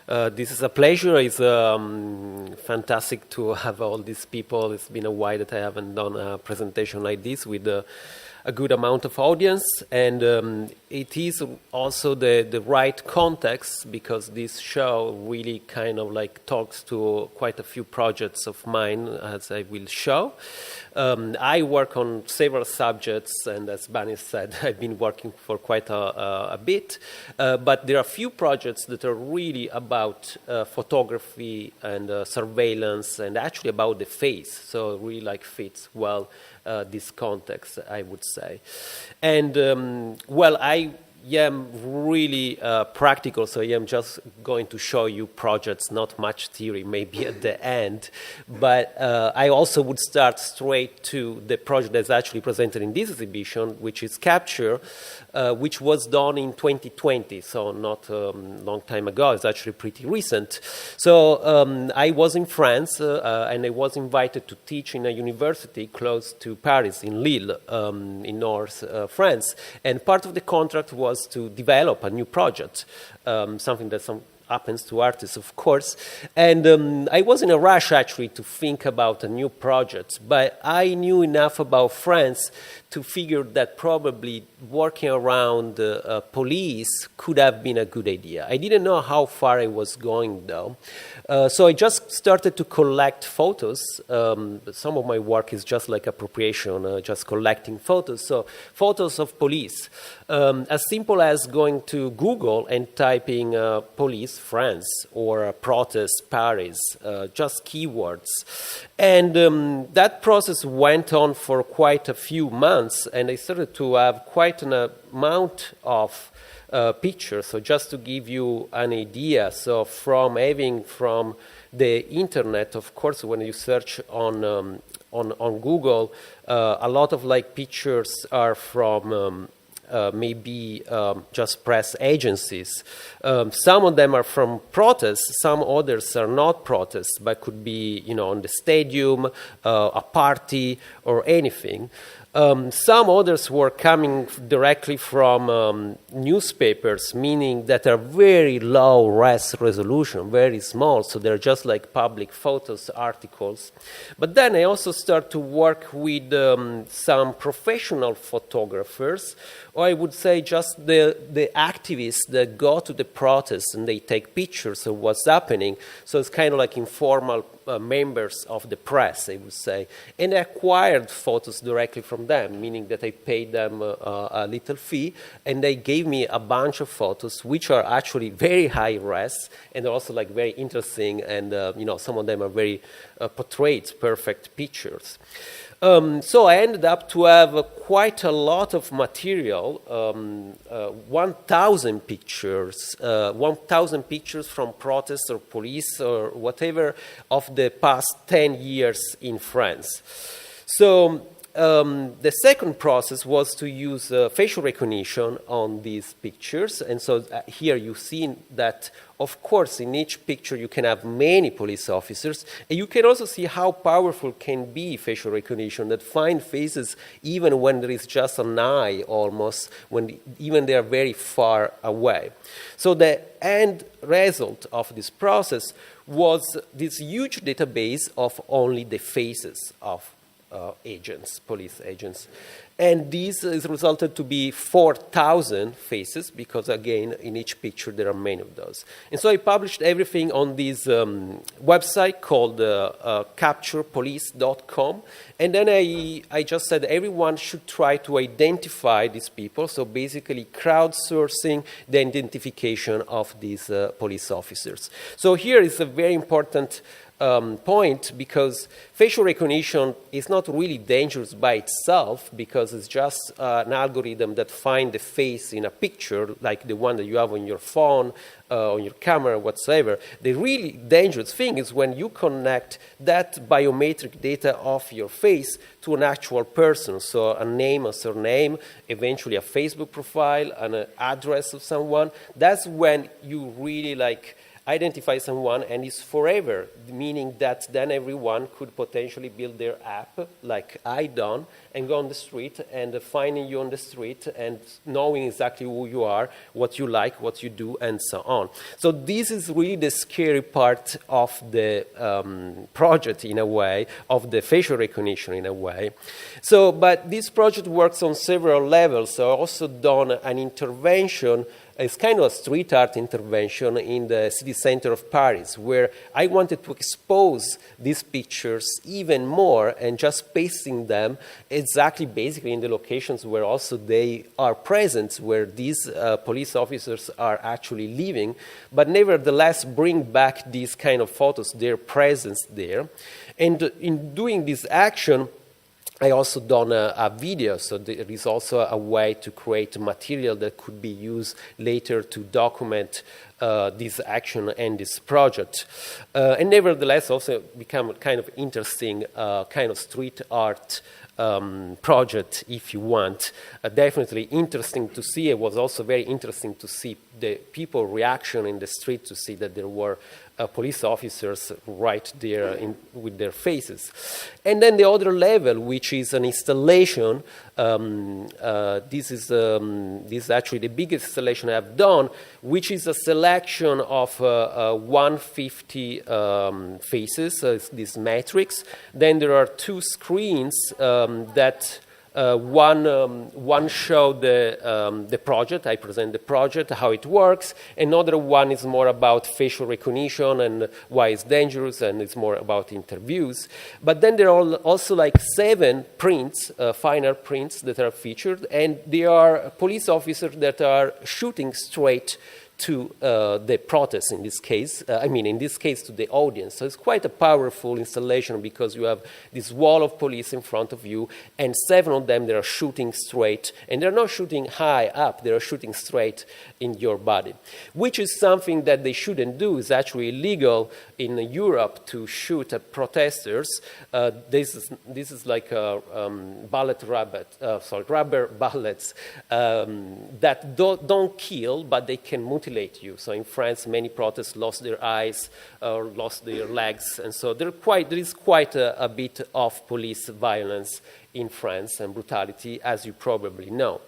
This is a pleasure. It's fantastic to have all these people. It's been a while that I haven't done a presentation like this with a good amount of audience, and it is also the right context, because this show really kind of like talks to quite a few projects of mine, as I will show. I work on several subjects, and as Bunny said, I've been working for quite a bit, but there are a few projects that are really about photography and surveillance, and actually about the face, so it really like fits well this context, I would say. And well, I am really practical, so I am just going to show you projects, not much theory maybe at the end, but I also would start straight to the project that's actually presented in this exhibition, which is Capture, which was done in 2020, so not a long time ago. It's actually pretty recent. So I was in France, and I was invited to teach in a university close to Paris, in Lille, in North France. And part of the contract was to develop a new project, something that happens to artists, of course. And I was in a rush, actually, to think about a new project, but I knew enough about France to figure that probably working around police could have been a good idea. I didn't know how far I was going, though. So I just started to collect photos. Some of my work is just like appropriation, just collecting photos. So photos of police. As simple as going to Google and typing police France or protest Paris, just keywords. And that process went on for quite a few months, and I started to have quite an amount of pictures. So just to give you an idea, so from the internet, of course, when you search on Google, a lot of like pictures are from maybe just press agencies. Some of them are from protests, some others are not protests, but could be, on the stadium, a party, or anything. Some others were coming directly from newspapers, meaning that are very low resolution, very small, so they're just like public photos, articles. But then I also start to work with some professional photographers, or I would say just the activists that go to the protests and they take pictures of what's happening. So it's kind of like informal members of the press, I would say. And I acquired photos directly from them, meaning that I paid them a little fee, and they gave me a bunch of photos, which are actually very high res, and also like very interesting, and some of them are very portraits, perfect pictures. So I ended up to have quite a lot of material, 1,000 pictures, 1,000 pictures from protests or police or whatever of the past 10 years in France. So the second process was to use facial recognition on these pictures. And so here you see that, of course, in each picture you can have many police officers. And you can also see how powerful can be facial recognition, that find faces even when there is just an eye almost, when even they are very far away. So the end result of this process was this huge database of only the faces of agents, police agents. And this is resulted to be 4,000 faces, because again, in each picture there are many of those. And so I published everything on this website called capturepolice.com. And then I just said everyone should try to identify these people. So basically crowdsourcing the identification of these police officers. So here is a very important point, because facial recognition is not really dangerous by itself, because it's just an algorithm that finds the face in a picture, like the one that you have on your phone, on your camera, whatsoever. The really dangerous thing is when you connect that biometric data of your face to an actual person, so a name, a surname, eventually a Facebook profile, and an address of someone. That's when you really identify someone, and it's forever, meaning that then everyone could potentially build their app, like I done, and go on the street and finding you on the street and knowing exactly who you are, what you like, what you do, and so on. So this is really the scary part of the project, in a way, of the facial recognition, in a way. So, but this project works on several levels. So I also done an intervention. It's kind of a street art intervention in the city center of Paris, where I wanted to expose these pictures even more and just pasting them exactly, basically, in the locations where also they are present, where these police officers are actually living, but nevertheless bring back these kind of photos, their presence there. And in doing this action, I also done a video, so there is also a way to create material that could be used later to document this action and this project. And nevertheless, also become a kind of interesting kind of street art project, if you want. Definitely interesting to see. It was also very interesting to see the people reaction in the street, to see that there were police officers right there with their faces. And then the other level, which is an installation, this is actually the biggest installation I've done, which is a selection of 150 faces, this matrix. Then there are two screens that one show the project. I present the project, how it works. Another one is more about facial recognition and why it's dangerous, and it's more about interviews. But then there are also like 7 prints, fine art prints that are featured, and they are police officers that are shooting straight to the protest in this case, in this case to the audience. So it's quite a powerful installation because you have this wall of police in front of you and 7 of them that are shooting straight, and they're not shooting high up, they're shooting straight in your body, which is something that they shouldn't do. It's actually illegal in Europe to shoot at protesters. This is like rubber bullets that don't kill, but they can mutilate you. So in France, many protests lost their eyes or lost their legs, and so there is quite a bit of police violence in France and brutality, as you probably know.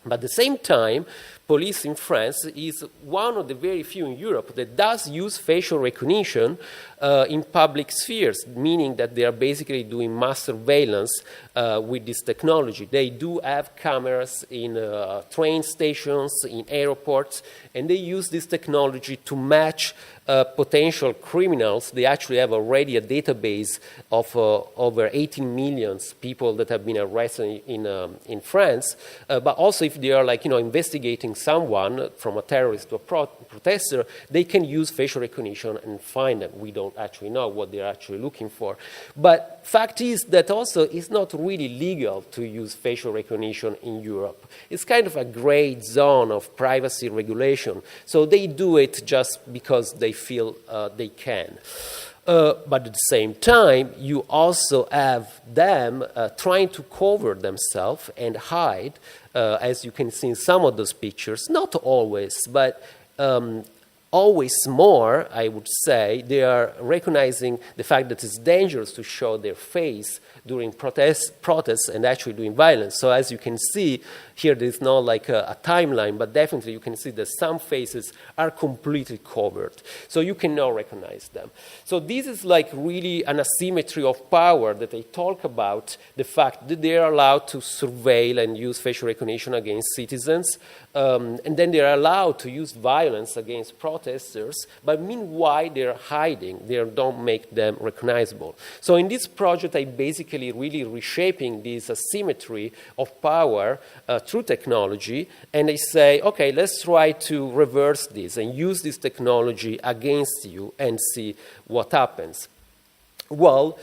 But at the same time, police in France is one of the very few in Europe that does use facial recognition in public spheres, meaning that they are basically doing mass surveillance with this technology. They do have cameras in train stations, in airports, and they use this technology to match potential criminals. They actually have already a database of over 18 million people that have been arrested in France. But also, if they are investigating someone, from a terrorist to a protester, they can use facial recognition and find them. We don't actually know what they're actually looking for. But fact is that also it's not really legal to use facial recognition in Europe. It's kind of a gray zone of privacy regulation. So they do it just because they feel they can. But at the same time, you also have them trying to cover themselves and hide, as you can see in some of those pictures. Not always, but always more, I would say. They are recognizing the fact that it's dangerous to show their face during protests and actually doing violence. So as you can see, here there is not like a timeline, but definitely you can see that some faces are completely covered. So you cannot recognize them. So this is like really an asymmetry of power that they talk about, the fact that they are allowed to surveil and use facial recognition against citizens, and then they are allowed to use violence against protesters, but meanwhile they're hiding, they don't make them recognizable. So in this project, I basically really reshaping this asymmetry of power through technology, and I say, okay, let's try to reverse this and use this technology against you and see what happens. Well,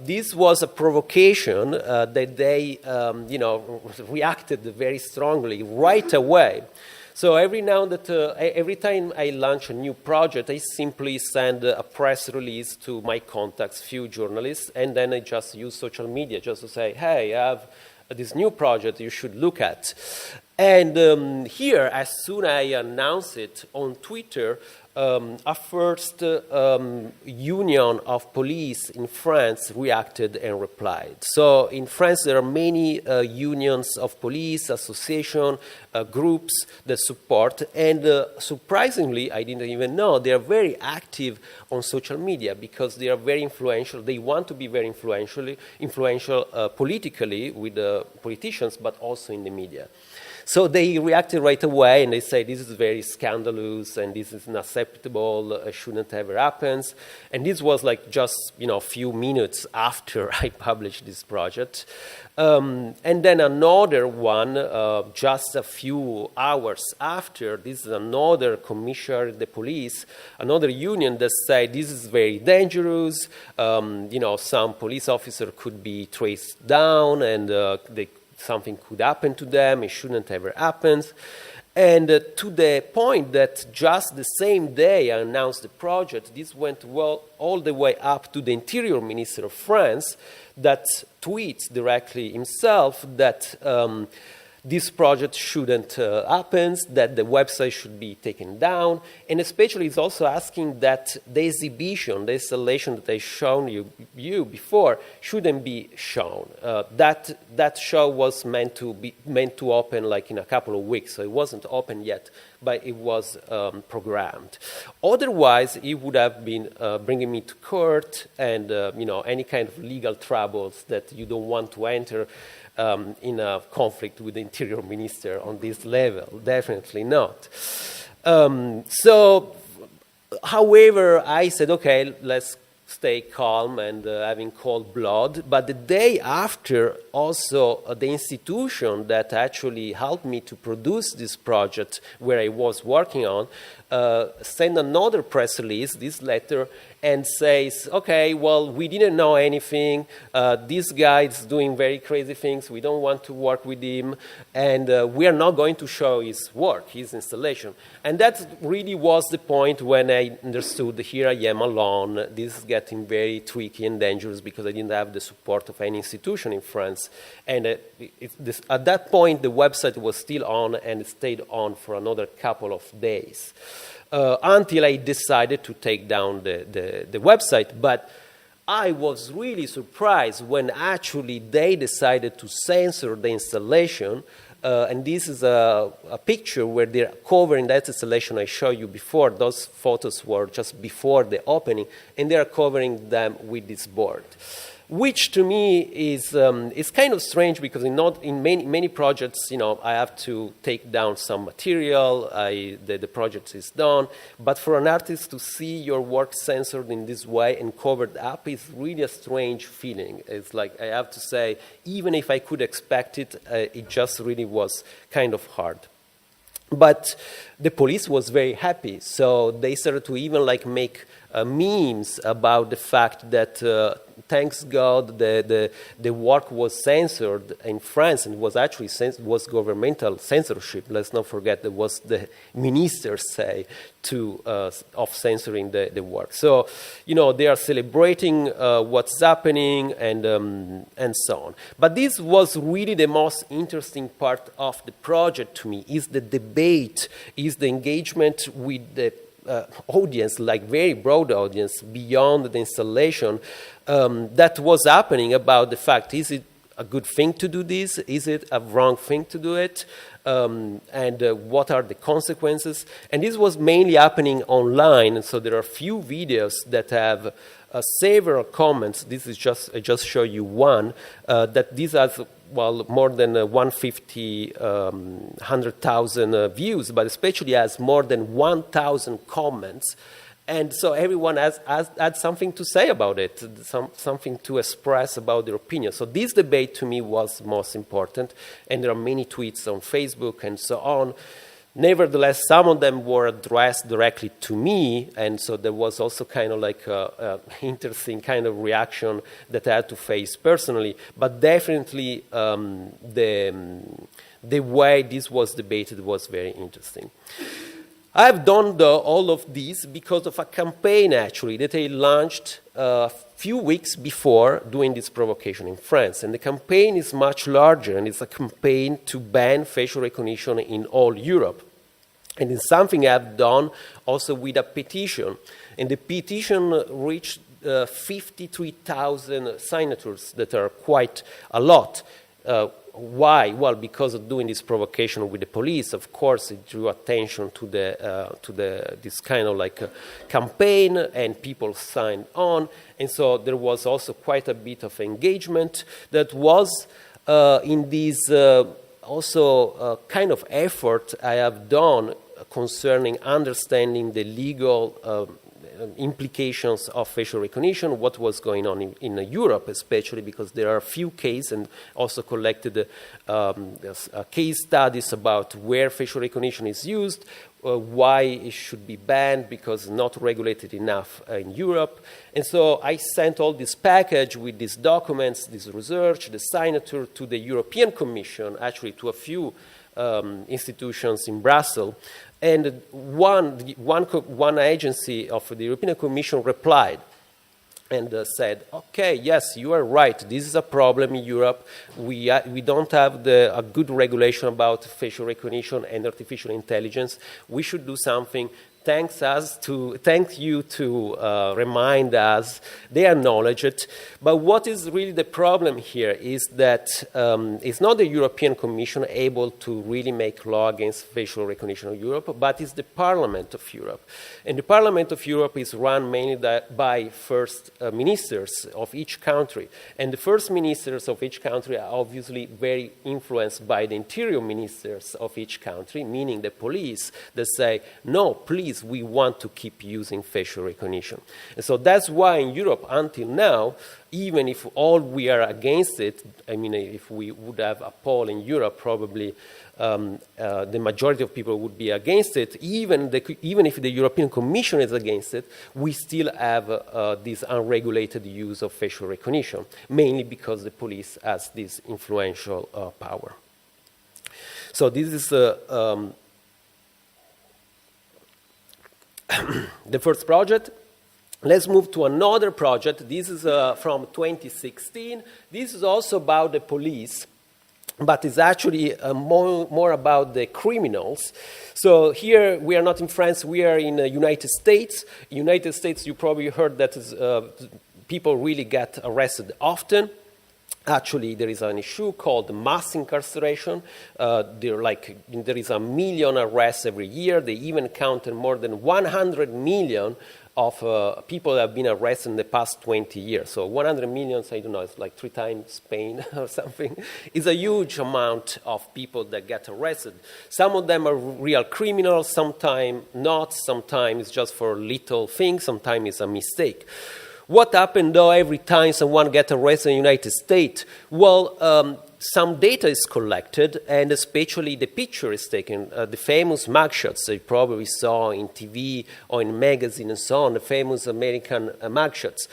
this was a provocation that they, reacted very strongly right away. So every time I launch a new project, I simply send a press release to my contacts, few journalists, and then I just use social media just to say, hey, I have this new project you should look at. And here, as soon as I announced it on Twitter, a first union of police in France reacted and replied. So in France, there are many unions of police, association, groups that support, and surprisingly, I didn't even know, they are very active on social media because they are very influential. They want to be very influential politically with politicians, but also in the media. So they reacted right away, and they say this is very scandalous, and this is unacceptable, shouldn't ever happen. And this was like just a few minutes after I published this project. And then another one, just a few hours after, this is another commissioner of the police, another union that said this is very dangerous. Some police officer could be traced down, and something could happen to them. It shouldn't ever happen. And to the point that just the same day I announced the project, this went all the way up to the Interior Minister of France that tweets directly himself that this project shouldn't happen, that the website should be taken down, and especially he's also asking that the exhibition, the installation that I shown you before, shouldn't be shown. That show was meant to open like in a couple of weeks, so it wasn't open yet, but it was programmed. Otherwise, it would have been bringing me to court and any kind of legal troubles that you don't want to enter. In a conflict with the Interior Minister on this level, definitely not. However, I said, okay, let's stay calm and having cold blood. But the day after, also the institution that actually helped me to produce this project where I was working on, sent another press release, this letter, and says, okay, well, we didn't know anything. This guy is doing very crazy things. We don't want to work with him. And we are not going to show his work, his installation. And that really was the point when I understood here I am alone. This is getting very tricky and dangerous because I didn't have the support of any institution in France. And at that point, the website was still on and it stayed on for another couple of days. Until I decided to take down the website. But I was really surprised when actually they decided to censor the installation. And this is a picture where they're covering that installation I showed you before. Those photos were just before the opening, and they are covering them with this board. Which to me is kind of strange because in many projects, I have to take down some material, the project is done, but for an artist to see your work censored in this way and covered up is really a strange feeling. It's like, I have to say, even if I could expect it, it just really was kind of hard. But the police was very happy, so they started to even make memes about the fact that thanks God the work was censored in France and was actually was governmental censorship. Let's not forget that was the ministers say of censoring the work. So they are celebrating what's happening and so on. But this was really the most interesting part of the project to me, is the debate, is the engagement with the audience, very broad audience beyond the installation that was happening about the fact, is it a good thing to do this? Is it a wrong thing to do it? And what are the consequences? And this was mainly happening online, and so there are a few videos that have several comments. This is I just show you one, that these are more than 100,000 views, but especially has more than 1,000 comments. And so everyone had something to say about it, something to express about their opinion. So this debate to me was most important, and there are many tweets on Facebook and so on. Nevertheless, some of them were addressed directly to me, and so there was also kind of a interesting kind of reaction that I had to face personally. But definitely, the way this was debated was very interesting. I've done all of this because of a campaign, actually, that I launched few weeks before doing this provocation in France. And the campaign is much larger, and it's a campaign to ban facial recognition in all Europe. And it's something I've done also with a petition. And the petition reached 53,000 signatures, that are quite a lot. Why? Well, because of doing this provocation with the police, of course, it drew attention to this kind of campaign, and people signed on, and so there was also quite a bit of engagement that was in this kind of effort I have done concerning understanding the legal implications of facial recognition, what was going on in Europe, especially because there are a few cases, and also collected case studies about where facial recognition is used, why it should be banned because it's not regulated enough in Europe. And so I sent all this package with these documents, this research, the signature to the European Commission, actually to a few institutions in Brussels. And one agency of the European Commission replied and said, okay, yes, you are right, this is a problem in Europe. We don't have a good regulation about facial recognition and artificial intelligence. We should do something. Thank you to remind us. They acknowledge it. But what is really the problem here is that it's not the European Commission able to really make law against facial recognition in Europe, but it's the Parliament of Europe. And the Parliament of Europe is run mainly by first ministers of each country. And the first ministers of each country are obviously very influenced by the interior ministers of each country, meaning the police, that say, no, please, we want to keep using facial recognition. And so that's why in Europe, until now, even if all we are against it, I mean, if we would have a poll in Europe, probably the majority of people would be against it. Even if the European Commission is against it, we still have this unregulated use of facial recognition, mainly because the police has this influential power. So this is the first project. Let's move to another project. This is from 2016. This is also about the police, but it's actually more about the criminals. So here we are not in France, we are in the United States. United States, you probably heard that people really get arrested often. Actually, there is an issue called mass incarceration. There is 1 million arrests every year. They even counted more than 100 million of people that have been arrested in the past 20 years. So 100 million, I don't know, it's like 3 times Spain or something. It's a huge amount of people that get arrested. Some of them are real criminals, sometimes not, sometimes just for little things, sometimes it's a mistake. What happened, though, every time someone gets arrested in the United States? Well, some data is collected, and especially the picture is taken, the famous mugshots that you probably saw in TV or in magazine and so on, the famous American mugshots.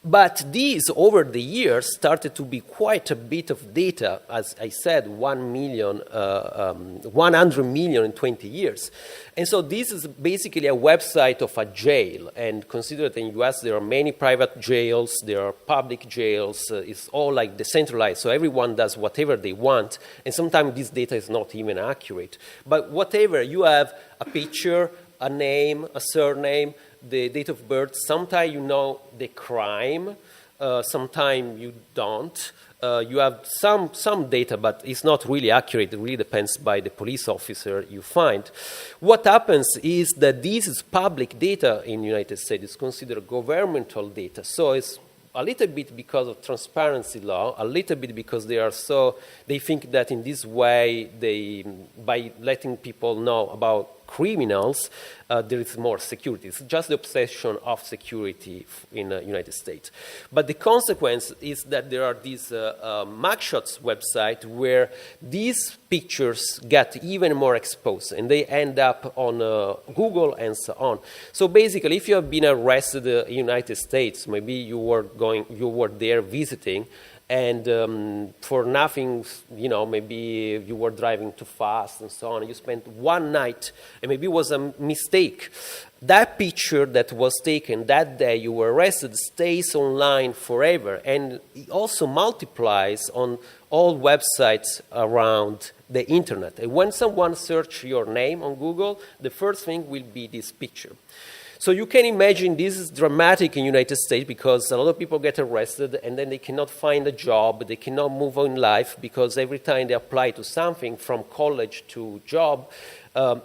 But these, over the years, started to be quite a bit of data. As I said, 100 million in 20 years. And so this is basically a website of a jail. And consider that in the US there are many private jails, there are public jails. It's all like decentralized, so everyone does whatever they want. And sometimes this data is not even accurate. But whatever, you have a picture, a name, a surname, the date of birth. Sometimes you know the crime, sometimes you don't. You have some data, but it's not really accurate. It really depends by the police officer you find. What happens is that this is public data in the United States. It's considered governmental data. So it's a little bit because of transparency law, a little bit because they think that in this way, by letting people know about criminals, there is more security. It's just the obsession of security in the United States. But the consequence is that there are these mugshots websites where these pictures get even more exposed, and they end up on Google and so on. So basically, if you have been arrested in the United States, maybe you were there visiting, and for nothing, you know, maybe you were driving too fast and so on. You spent one night, and maybe it was a mistake. That picture that was taken that day you were arrested stays online forever, and it also multiplies on all websites around the internet. And when someone searches your name on Google, the first thing will be this picture. So you can imagine this is dramatic in the United States because a lot of people get arrested and then they cannot find a job, they cannot move on in life because every time they apply to something from college to job,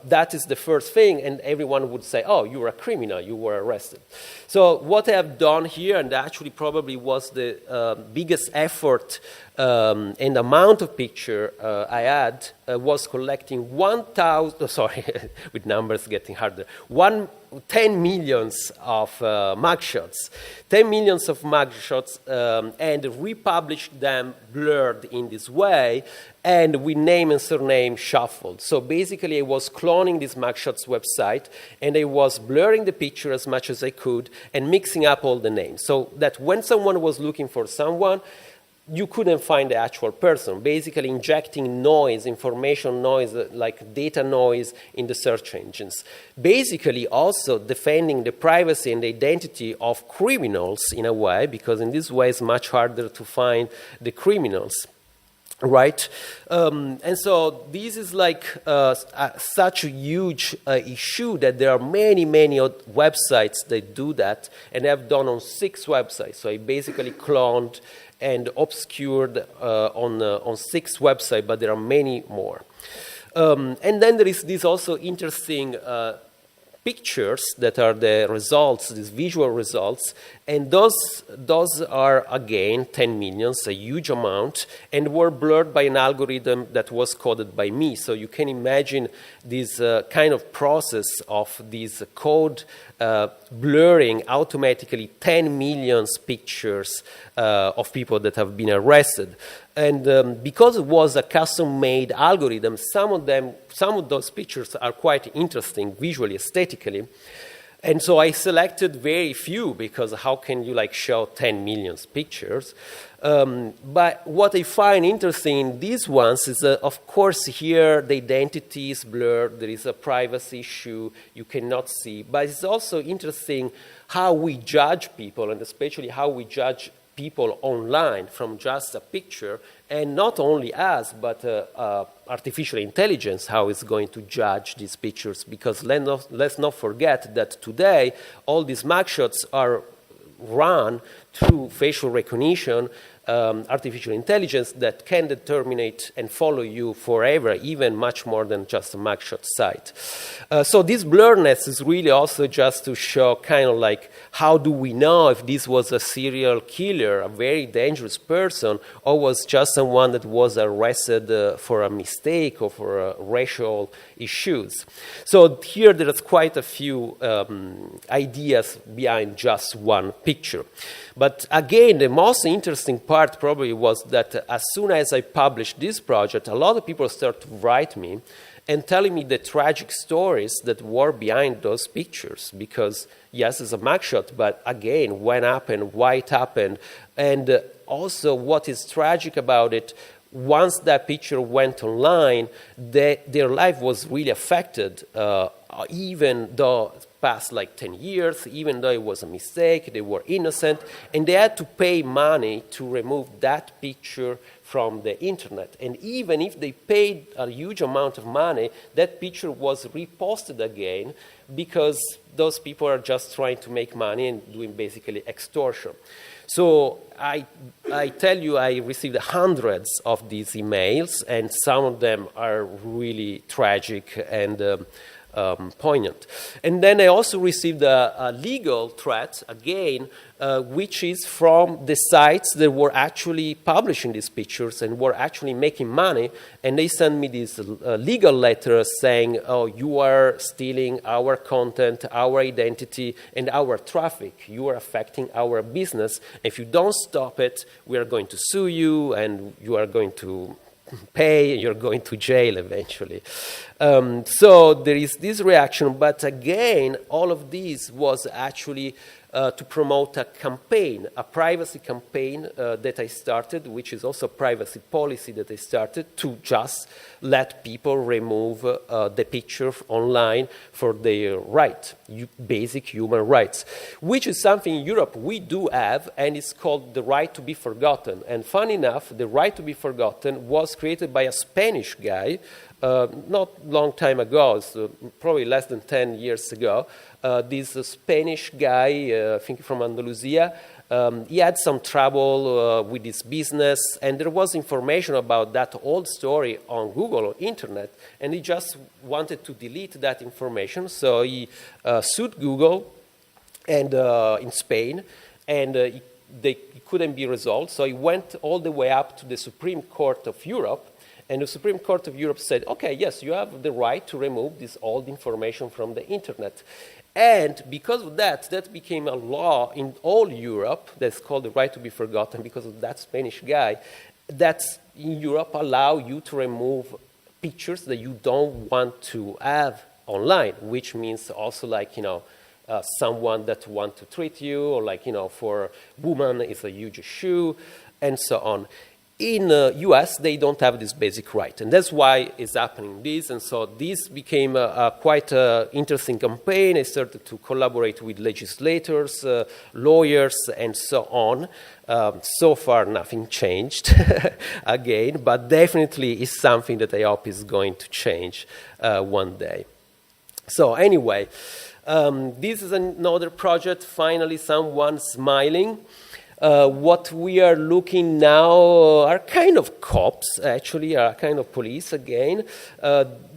that is the first thing, and everyone would say, oh, you're a criminal, you were arrested. So what I have done here, and actually probably was the biggest effort and amount of picture I had, was collecting 1,000, sorry, with numbers getting harder, 10 millions of mugshots. 10 millions of mugshots, and republished them blurred in this way, and with name and surname shuffled. So basically I was cloning this mugshots website, and I was blurring the picture as much as I could and mixing up all the names, so that when someone was looking for someone, you couldn't find the actual person, basically injecting noise, information noise, like data noise in the search engines. Basically also defending the privacy and the identity of criminals in a way, because in this way it's much harder to find the criminals. Right? And so this is like such a huge issue that there are many, many websites that do that, and I've done on 6 websites. So I basically cloned and obscured on 6 websites, but there are many more. And then there is this also interesting pictures that are the results, these visual results, and those are again 10 millions, a huge amount, and were blurred by an algorithm that was coded by me. So you can imagine this kind of process of this code blurring automatically 10 million pictures of people that have been arrested. And because it was a custom-made algorithm, some of those pictures are quite interesting visually, aesthetically. And so I selected very few because how can you like show 10 million pictures? But what I find interesting in these ones is that, of course, here the identity is blurred. There is a privacy issue. You cannot see. But it's also interesting how we judge people, and especially how we judge people online from just a picture, and not only us, but artificial intelligence, how it's going to judge these pictures. Because let's not forget that today, all these mugshots are run through facial recognition, artificial intelligence that can determine and follow you forever, even much more than just a mugshot site. So this blurriness is really also just to show kind of like how do we know if this was a serial killer, a very dangerous person, or was just someone that was arrested for a mistake or for racial issues. So here there's quite a few ideas behind just one picture. But again, the most interesting part probably was that as soon as I published this project, a lot of people started to write me and telling me the tragic stories that were behind those pictures. Because, yes, it's a mugshot, but again, when happened, why it happened, and also what is tragic about it, once that picture went online, their life was really affected, even though it passed like 10 years, even though it was a mistake, they were innocent, and they had to pay money to remove that picture from the internet. And even if they paid a huge amount of money, that picture was reposted again because those people are just trying to make money and doing basically extortion. So I tell you, I received hundreds of these emails, and some of them are really tragic and poignant. And then I also received a legal threat, again, which is from the sites that were actually publishing these pictures and were actually making money, and they sent me this legal letter saying, oh, you are stealing our content, our identity, and our traffic. You are affecting our business. If you don't stop it, we are going to sue you, and you are going to pay, you're going to jail eventually. So there is this reaction, but again, all of this was actually to promote a campaign, a privacy campaign that I started, which is also a privacy policy that I started to just let people remove the picture online for their right, basic human rights, which is something in Europe we do have, and it's called the right to be forgotten. And funny enough, the right to be forgotten was created by a Spanish guy not long time ago, so probably less than 10 years ago. This Spanish guy, I think from Andalusia, he had some trouble with his business, and there was information about that old story on Google or internet, and he just wanted to delete that information, so he sued Google and in Spain, and they couldn't be resolved, so he went all the way up to the Supreme Court of Europe. And the Supreme Court of Europe said, okay, yes, you have the right to remove this old information from the internet. And because of that, that became a law in all Europe that's called the right to be forgotten because of that Spanish guy, that in Europe allow you to remove pictures that you don't want to have online, which means also like, someone that want to treat you, or like, for women it's a huge issue, and so on. In the US, they don't have this basic right, and that's why it's happening this. And so this became a quite interesting campaign. I started to collaborate with legislators, lawyers, and so on. So far, nothing changed again, but definitely is something that I hope is going to change one day. So anyway, this is another project, finally someone smiling. What we are looking now are kind of cops, actually, are kind of police again.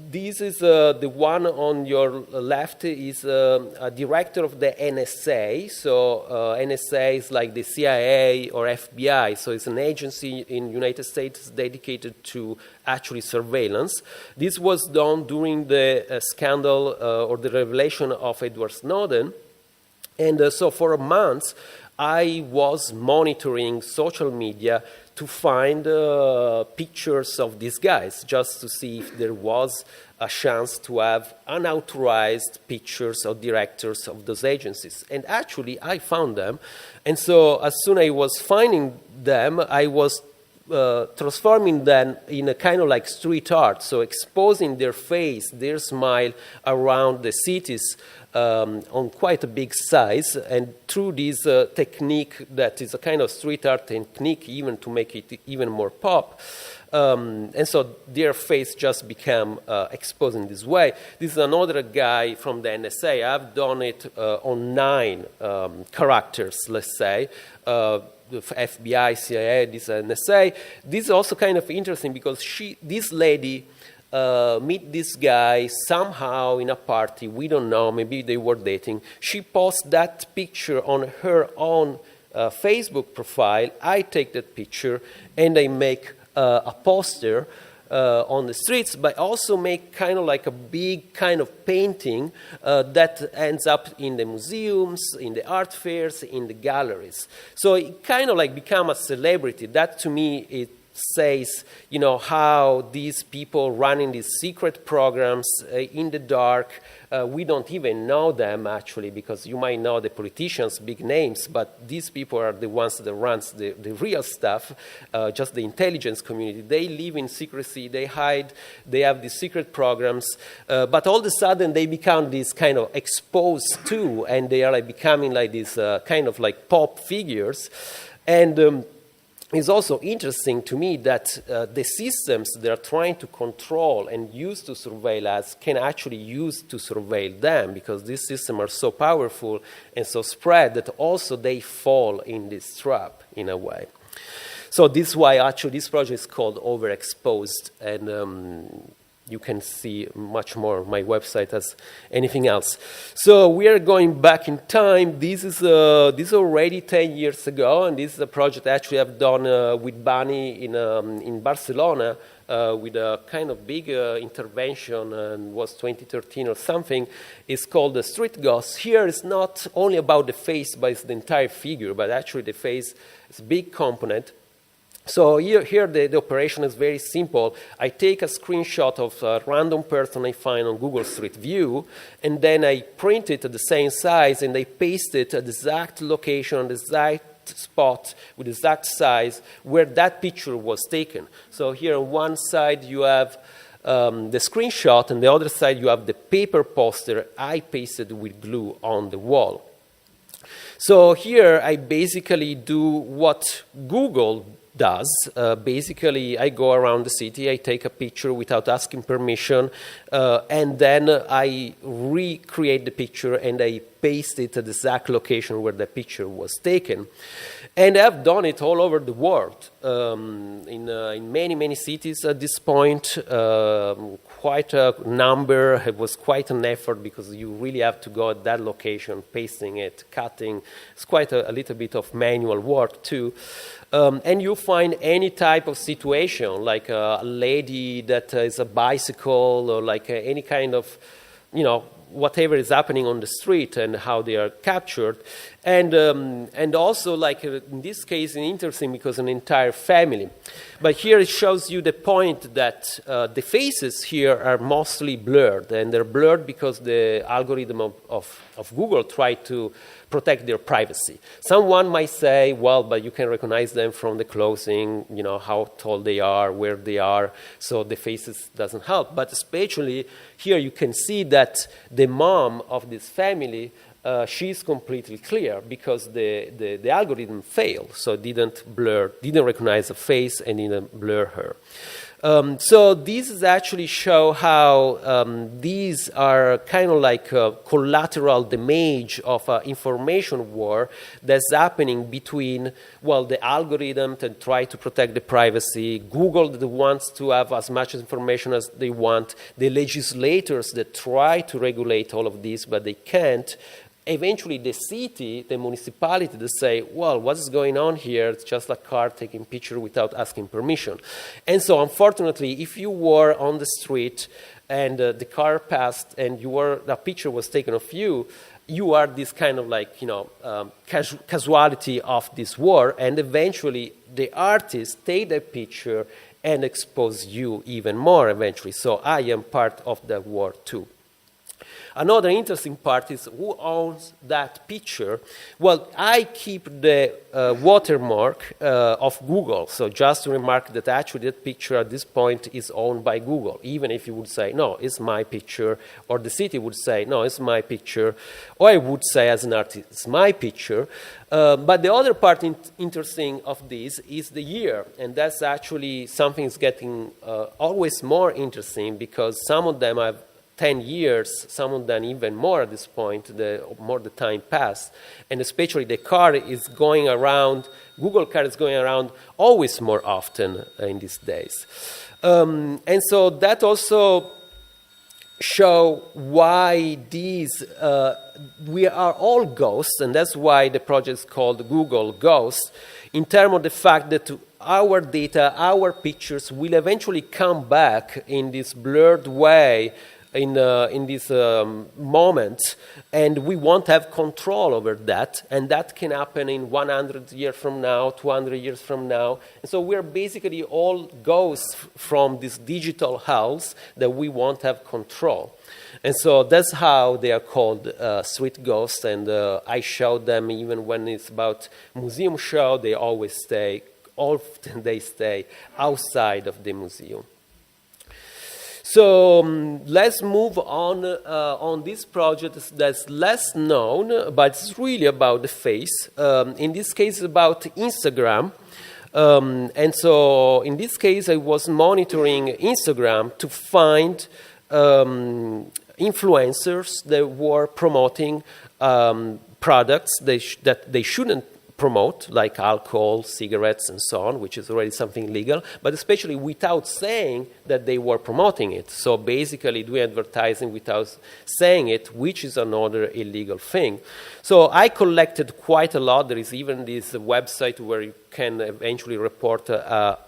This is the one on your left is a director of the NSA. So NSA is like the CIA or FBI. So it's an agency in the United States dedicated to actually surveillance. This was done during the scandal or the revelation of Edward Snowden. And so for months, I was monitoring social media to find pictures of these guys, just to see if there was a chance to have unauthorized pictures of directors of those agencies. And actually, I found them. And so as soon as I was finding them, I was transforming them in a kind of like street art, so exposing their face, their smile around the cities on quite a big size, and through this technique that is a kind of street art technique, even to make it even more pop. And so their face just became exposed in this way. This is another guy from the NSA. I've done it on 9 characters, let's say. The FBI, CIA, this NSA. This is also kind of interesting because this lady meet this guy somehow in a party. We don't know. Maybe they were dating. She posts that picture on her own Facebook profile. I take that picture and I make a poster on the streets, but also make kind of like a big kind of painting that ends up in the museums, in the art fairs, in the galleries. So it kind of like become a celebrity. That to me, it says, how these people running these secret programs in the dark, we don't even know them actually, because you might know the politicians, big names, but these people are the ones that runs the real stuff, just the intelligence community. They live in secrecy, they hide, they have these secret programs, but all of a sudden they become these kind of exposed too, and they are like becoming like these kind of like pop figures. And it's also interesting to me that the systems that are trying to control and use to surveil us can actually use to surveil them, because these systems are so powerful and so spread that also they fall in this trap in a way. So this is why actually this project is called Overexposed, and you can see much more on my website as anything else. So we are going back in time. This is already 10 years ago, and this is a project actually I've done with Bani in Barcelona with a kind of big intervention, and was 2013 or something. It's called the Street Ghosts. Here it's not only about the face, but it's the entire figure, but actually the face is a big component. So here the operation is very simple. I take a screenshot of a random person I find on Google Street View, and then I print it at the same size, and I paste it at the exact location, the exact spot, with the exact size where that picture was taken. So here on one side you have the screenshot, and the other side you have the paper poster I pasted with glue on the wall. So here I basically do what Google does. Basically, I go around the city, I take a picture without asking permission, and then I recreate the picture and I paste it at the exact location where the picture was taken. And I've done it all over the world, in many, many cities at this point, quite a number. It was quite an effort because you really have to go at that location, pasting it, cutting. It's quite a little bit of manual work too. And you find any type of situation, like a lady that is a bicycle, or like any kind of, whatever is happening on the street and how they are captured. And also, like in this case, interesting because an entire family. But here it shows you the point that the faces here are mostly blurred, and they're blurred because the algorithm of Google tried to protect their privacy. Someone might say, well, but you can recognize them from the clothing, how tall they are, where they are, so the faces doesn't help. But especially here you can see that the mom of this family, she's completely clear because the algorithm failed, so it didn't recognize the face and didn't blur her. So these actually show how these are kind of like collateral damage of an information war that's happening between, the algorithm that try to protect the privacy, Google that wants to have as much information as they want, the legislators that try to regulate all of this, but they can't. Eventually, the city, the municipality, they say, well, what's going on here? It's just a car taking picture without asking permission. And so, unfortunately, if you were on the street and the car passed and a picture was taken of you, you are this kind of like, casualty of this war. And eventually, the artists take the picture and expose you even more eventually. So I am part of that war too. Another interesting part is who owns that picture. Well, I keep the watermark of Google. So just to remark that actually that picture at this point is owned by Google, even if you would say, no, it's my picture, or the city would say, no, it's my picture, or I would say as an artist, it's my picture. But the other part interesting of this is the year, and that's actually something that's getting always more interesting because some of them have 10 years, some of them even more at this point, the more the time passed. And especially the car is going around, Google car is going around always more often in these days. And so that also show why these, we are all ghosts, and that's why the project is called Google Ghosts, in terms of the fact that our data, our pictures will eventually come back in this blurred way in this moment, and we won't have control over that, and that can happen in 100 years from now, 200 years from now. And so we're basically all ghosts from these digital hells that we won't have control. And so that's how they are called street ghosts, and I show them even when it's about museum show, they always stay, often they stay outside of the museum. So let's move on this project that's less known, but it's really about the face. In this case, it's about Instagram. And so in this case, I was monitoring Instagram to find influencers that were promoting products that they shouldn't promote, like alcohol, cigarettes, and so on, which is already something legal, but especially without saying that they were promoting it. So basically doing advertising without saying it, which is another illegal thing. So I collected quite a lot. There is even this website where you can eventually report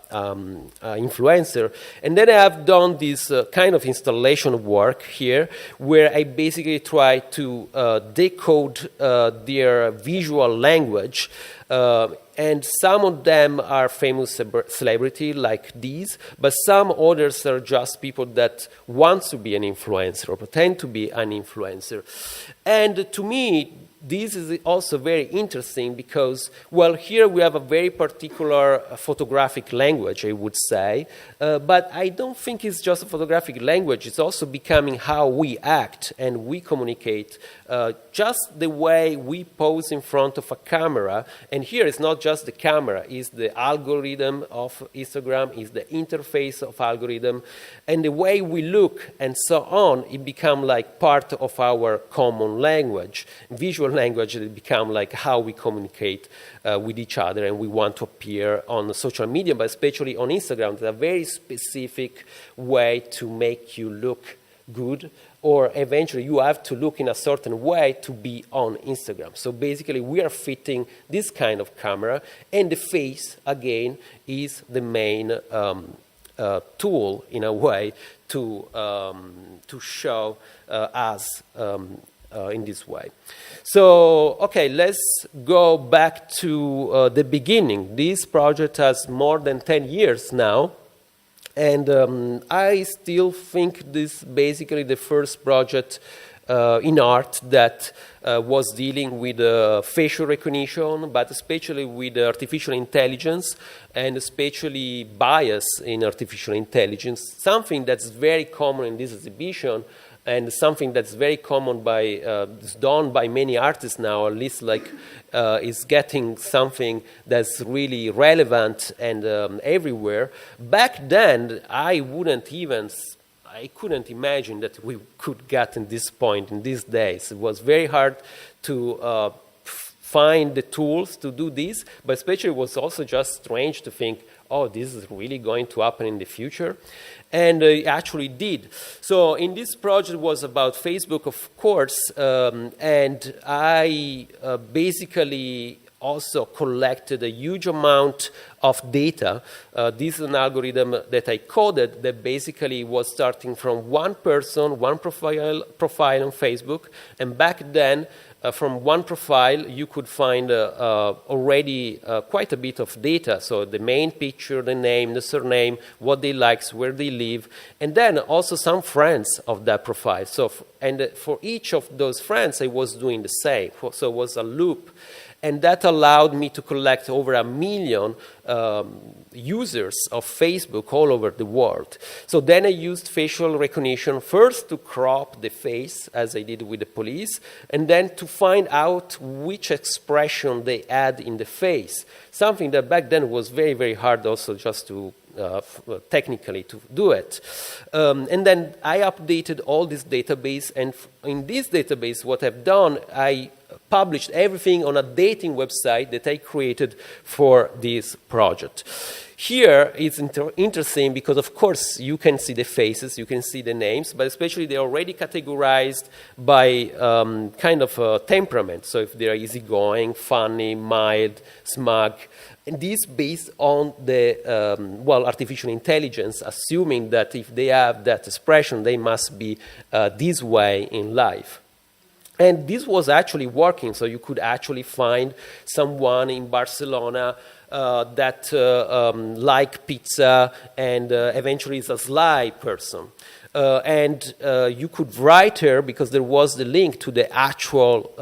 influencer. And then I have done this kind of installation work here where I basically try to decode their visual language And some of them are famous celebrity like these, but some others are just people that want to be an influencer or pretend to be an influencer. And to me, this is also very interesting because, well, here we have a very particular photographic language, I would say, but I don't think it's just a photographic language. It's also becoming how we act and we communicate, just the way we pose in front of a camera. And here it's not just the camera, it's the algorithm of Instagram, it's the interface of algorithm, and the way we look and so on, it become like part of our common language. Visual language, it become like how we communicate with each other, and we want to appear on social media, but especially on Instagram. It's a very specific way to make you look good, or eventually you have to look in a certain way to be on Instagram. So basically we are fitting this kind of camera, and the face, again, is the main tool, in a way, to show us in this way. So, okay, let's go back to the beginning. This project has more than 10 years now, and I still think this is basically the first project in art that was dealing with facial recognition, but especially with artificial intelligence, and especially bias in artificial intelligence, something that's very common in this exhibition, and something that's very common is done by many artists now, at least like is getting something that's really relevant and everywhere. Back then, I couldn't imagine that we could get in this point in these days. It was very hard to find the tools to do this, but especially it was also just strange to think, oh, this is really going to happen in the future. And it actually did. So in this project was about Facebook, of course, and I basically also collected a huge amount of data. This is an algorithm that I coded that basically was starting from one person, one profile on Facebook, and back then, from one profile, you could find already quite a bit of data. So the main picture, the name, the surname, what they like, where they live, and then also some friends of that profile. So, and for each of those friends, I was doing the same. So it was a loop. And that allowed me to collect over 1 million users of Facebook all over the world. So then I used facial recognition first to crop the face, as I did with the police, and then to find out which expression they had in the face. Something that back then was very, very hard also just to technically to do it. And then I updated all this database, and in this database, what I've done, I published everything on a dating website that I created for this project. Here it's interesting because, of course, you can see the faces, you can see the names, but especially they're already categorized by kind of temperament. So if they're easygoing, funny, mild, smug, and this based on the, artificial intelligence, assuming that if they have that expression, they must be this way in life. And this was actually working, so you could actually find someone in Barcelona that like pizza and eventually is a sly person. And you could write her because there was the link to the actual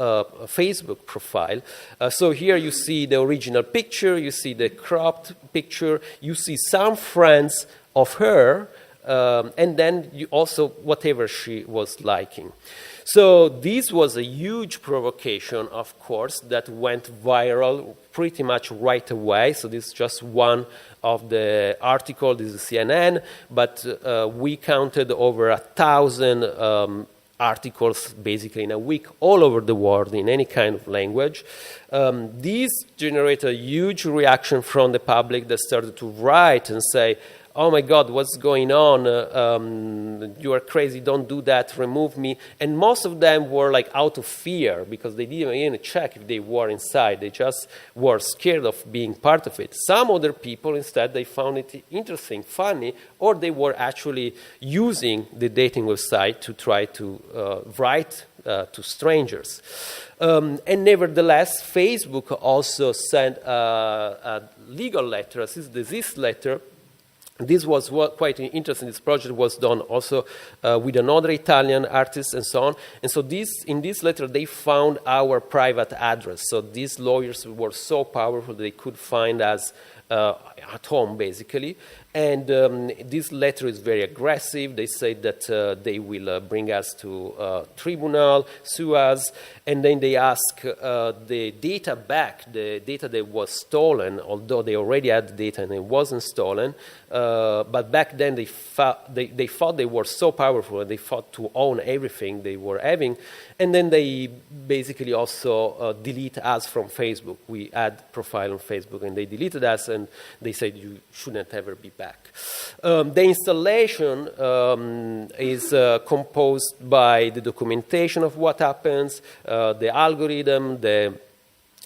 Facebook profile. So here you see the original picture, you see the cropped picture, you see some friends of her, and then you also whatever she was liking. So this was a huge provocation, of course, that went viral pretty much right away. So this is just one of the articles. This is CNN, but we counted over 1,000 articles basically in a week all over the world in any kind of language. This generated a huge reaction from the public that started to write and say, oh my God, what's going on? You are crazy, don't do that, remove me. And most of them were like out of fear because they didn't even check if they were inside. They just were scared of being part of it. Some other people, instead, they found it interesting, funny, or they were actually using the dating website to try to write to strangers. And nevertheless, Facebook also sent a legal letter, a cease and desist letter. This was quite interesting. This project was done also with another Italian artist and so on. And so in this letter, they found our private address. So these lawyers were so powerful they could find us at home, basically. And this letter is very aggressive. They say that they will bring us to tribunal, sue us, and then they ask the data back, the data that was stolen, although they already had the data and it wasn't stolen. But back then they thought they were so powerful and they thought to own everything they were having. And then they basically also delete us from Facebook. We had profile on Facebook and they deleted us and they said you shouldn't ever be back. The installation is composed by the documentation of what happens, the algorithm, the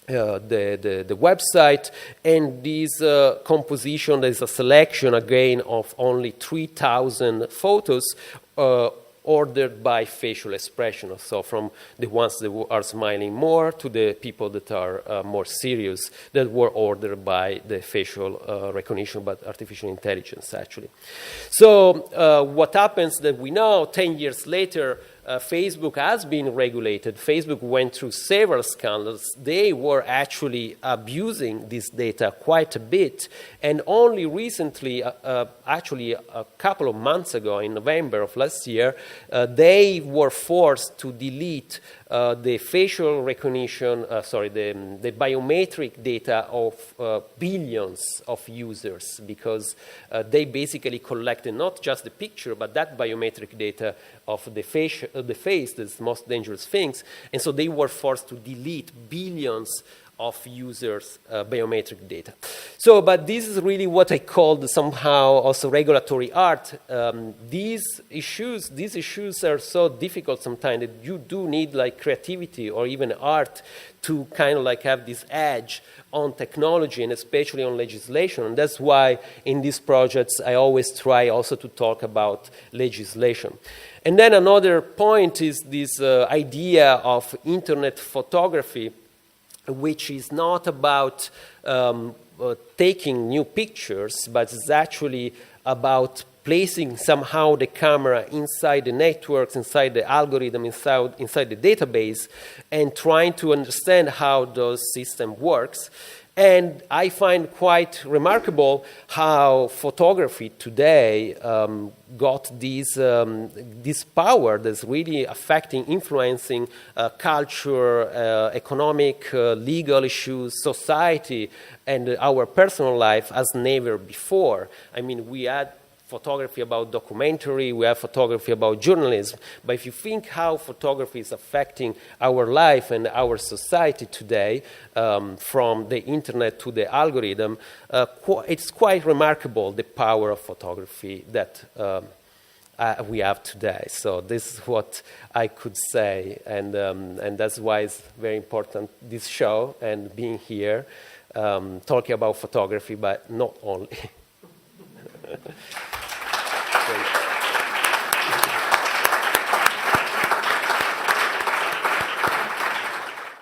website, and this composition, there's a selection again of only 3,000 photos ordered by facial expression. So from the ones that are smiling more to the people that are more serious, that were ordered by the facial recognition, but artificial intelligence, actually. So what happens that we know 10 years later, Facebook has been regulated. Facebook went through several scandals. They were actually abusing this data quite a bit. And only recently, actually a couple of months ago, in November of last year, they were forced to delete the facial recognition, the biometric data of billions of users, because they basically collected not just the picture, but that biometric data of the face, that's the most dangerous things. And so they were forced to delete billions of users' biometric data. So, but this is really what I called somehow also regulatory art. These issues are so difficult sometimes that you do need like creativity or even art to kind of like have this edge on technology and especially on legislation. And that's why in these projects I always try also to talk about legislation. And then another point is this idea of internet photography, which is not about taking new pictures, but it's actually about placing somehow the camera inside the networks, inside the algorithm, inside the database, and trying to understand how those system works. And I find quite remarkable how photography today got this power that's really affecting, influencing culture, economic, legal issues, society, and our personal life as never before. I mean, we had photography about documentary, we have photography about journalism, but if you think how photography is affecting our life and our society today, from the internet to the algorithm, it's quite remarkable the power of photography that we have today. So this is what I could say, and that's why it's very important, this show, and being here, talking about photography, but not only.